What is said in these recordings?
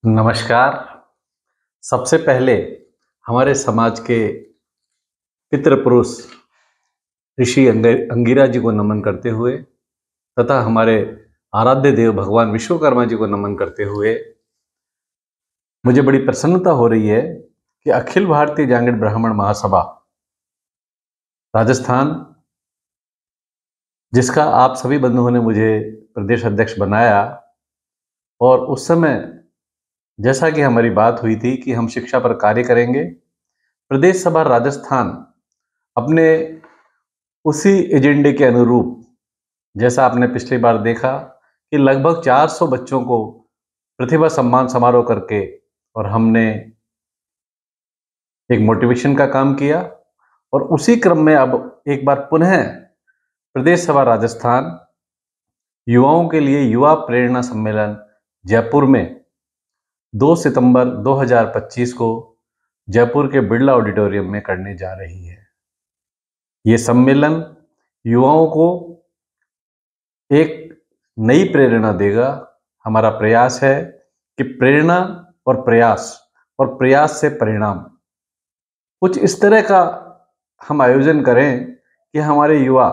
नमस्कार। सबसे पहले हमारे समाज के पितृ पुरुष ऋषि अंगिरा जी को नमन करते हुए तथा हमारे आराध्य देव भगवान विश्वकर्मा जी को नमन करते हुए मुझे बड़ी प्रसन्नता हो रही है कि अखिल भारतीय जांगीड़ ब्राह्मण महासभा राजस्थान, जिसका आप सभी बंधुओं ने मुझे प्रदेश अध्यक्ष बनाया, और उस समय जैसा कि हमारी बात हुई थी कि हम शिक्षा पर कार्य करेंगे, प्रदेश सभा राजस्थान अपने उसी एजेंडे के अनुरूप, जैसा आपने पिछली बार देखा कि लगभग 400 बच्चों को प्रतिभा सम्मान समारोह करके और हमने एक मोटिवेशन का काम किया, और उसी क्रम में अब एक बार पुनः प्रदेश सभा राजस्थान युवाओं के लिए युवा प्रेरणा सम्मेलन जयपुर में 2 सितंबर 2025 को जयपुर के बिरला ऑडिटोरियम में करने जा रही है। ये सम्मेलन युवाओं को एक नई प्रेरणा देगा। हमारा प्रयास है कि प्रेरणा और प्रयास से परिणाम, कुछ इस तरह का हम आयोजन करें कि हमारे युवा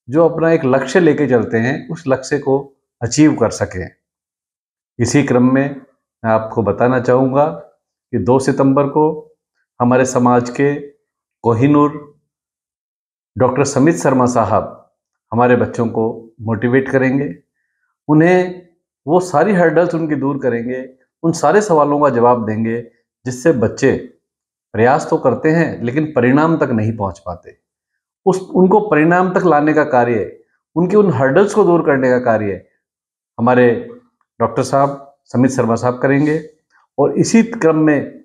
जो अपना एक लक्ष्य लेके चलते हैं उस लक्ष्य को अचीव कर सकें। इसी क्रम में मैं आपको बताना चाहूँगा कि 2 सितंबर को हमारे समाज के कोहिनूर डॉक्टर समित शर्मा साहब हमारे बच्चों को मोटिवेट करेंगे, उन्हें वो सारी हर्डल्स उनकी दूर करेंगे, उन सारे सवालों का जवाब देंगे जिससे बच्चे प्रयास तो करते हैं लेकिन परिणाम तक नहीं पहुंच पाते। उनको परिणाम तक लाने का कार्य, उनके उन हर्डल्स को दूर करने का कार्य हमारे डॉक्टर साहब समित शर्मा साहब करेंगे। और इसी क्रम में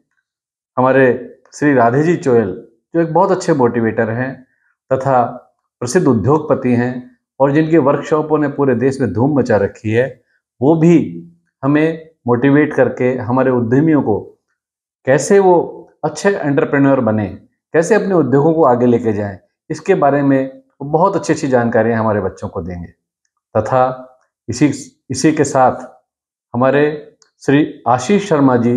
हमारे श्री राधे जी चोयल, जो एक बहुत अच्छे मोटिवेटर हैं तथा प्रसिद्ध उद्योगपति हैं और जिनके वर्कशॉपों ने पूरे देश में धूम मचा रखी है, वो भी हमें मोटिवेट करके हमारे उद्यमियों को कैसे वो अच्छे एंटरप्रेन्योर बने, कैसे अपने उद्योगों को आगे लेके जाएं, इसके बारे में बहुत अच्छी अच्छी जानकारियां हमारे बच्चों को देंगे। तथा इसी के साथ हमारे श्री आशीष शर्मा जी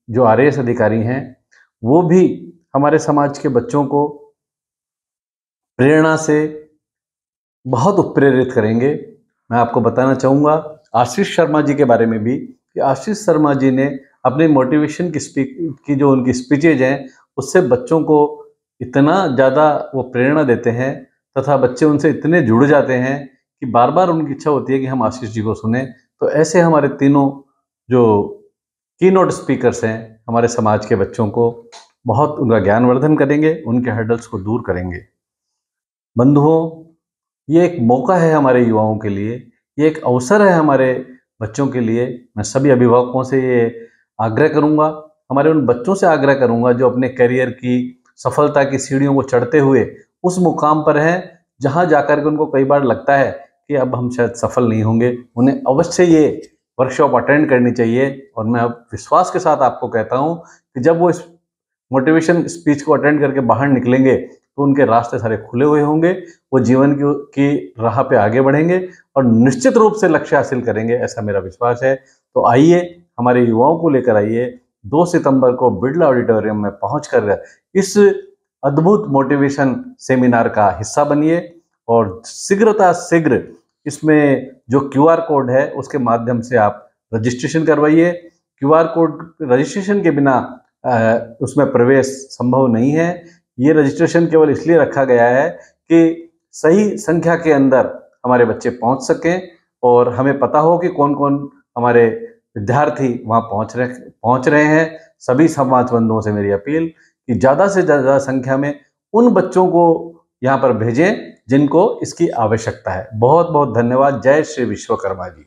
जो आरएएस अधिकारी हैं, वो भी हमारे समाज के बच्चों को प्रेरणा से बहुत उत्प्रेरित करेंगे। मैं आपको बताना चाहूँगा आशीष शर्मा जी के बारे में भी कि आशीष शर्मा जी ने अपनी मोटिवेशन की जो उनकी स्पीचेज हैं उससे बच्चों को इतना ज़्यादा वो प्रेरणा देते हैं तथा बच्चे उनसे इतने जुड़ जाते हैं कि बार बार उनकी इच्छा होती है कि हम आशीष जी को सुने। तो ऐसे हमारे तीनों जो कीनोट स्पीकर्स हैं हमारे समाज के बच्चों को बहुत उनका ज्ञानवर्धन करेंगे, उनके हर्डल्स को दूर करेंगे। बंधुओं, ये एक मौका है हमारे युवाओं के लिए, ये एक अवसर है हमारे बच्चों के लिए। मैं सभी अभिभावकों से ये आग्रह करूँगा, हमारे उन बच्चों से आग्रह करूँगा जो अपने करियर की सफलता की सीढ़ियों को चढ़ते हुए उस मुकाम पर हैं जहाँ जाकर के उनको कई बार लगता है कि अब हम शायद सफल नहीं होंगे। उन्हें अवश्य ये वर्कशॉप अटेंड करनी चाहिए। और मैं अब विश्वास के साथ आपको कहता हूँ कि जब वो इस मोटिवेशन स्पीच को अटेंड करके बाहर निकलेंगे तो उनके रास्ते सारे खुले हुए होंगे, वो जीवन की राह पे आगे बढ़ेंगे और निश्चित रूप से लक्ष्य हासिल करेंगे, ऐसा मेरा विश्वास है। तो आइए, हमारे युवाओं को लेकर आइए, 2 सितंबर को बिरला ऑडिटोरियम में पहुंचकर इस अद्भुत मोटिवेशन सेमिनार का हिस्सा बनिए और शीघ्र इसमें जो QR कोड है उसके माध्यम से आप रजिस्ट्रेशन करवाइए। QR कोड रजिस्ट्रेशन के बिना उसमें प्रवेश संभव नहीं है। ये रजिस्ट्रेशन केवल इसलिए रखा गया है कि सही संख्या के अंदर हमारे बच्चे पहुंच सकें और हमें पता हो कि कौन कौन हमारे विद्यार्थी वहां पहुंच रहे हैं। सभी समाज बंधुओं से मेरी अपील कि ज़्यादा से ज़्यादा संख्या में उन बच्चों को यहाँ पर भेजें जिनको इसकी आवश्यकता है। बहुत बहुत धन्यवाद। जय श्री विश्वकर्मा जी।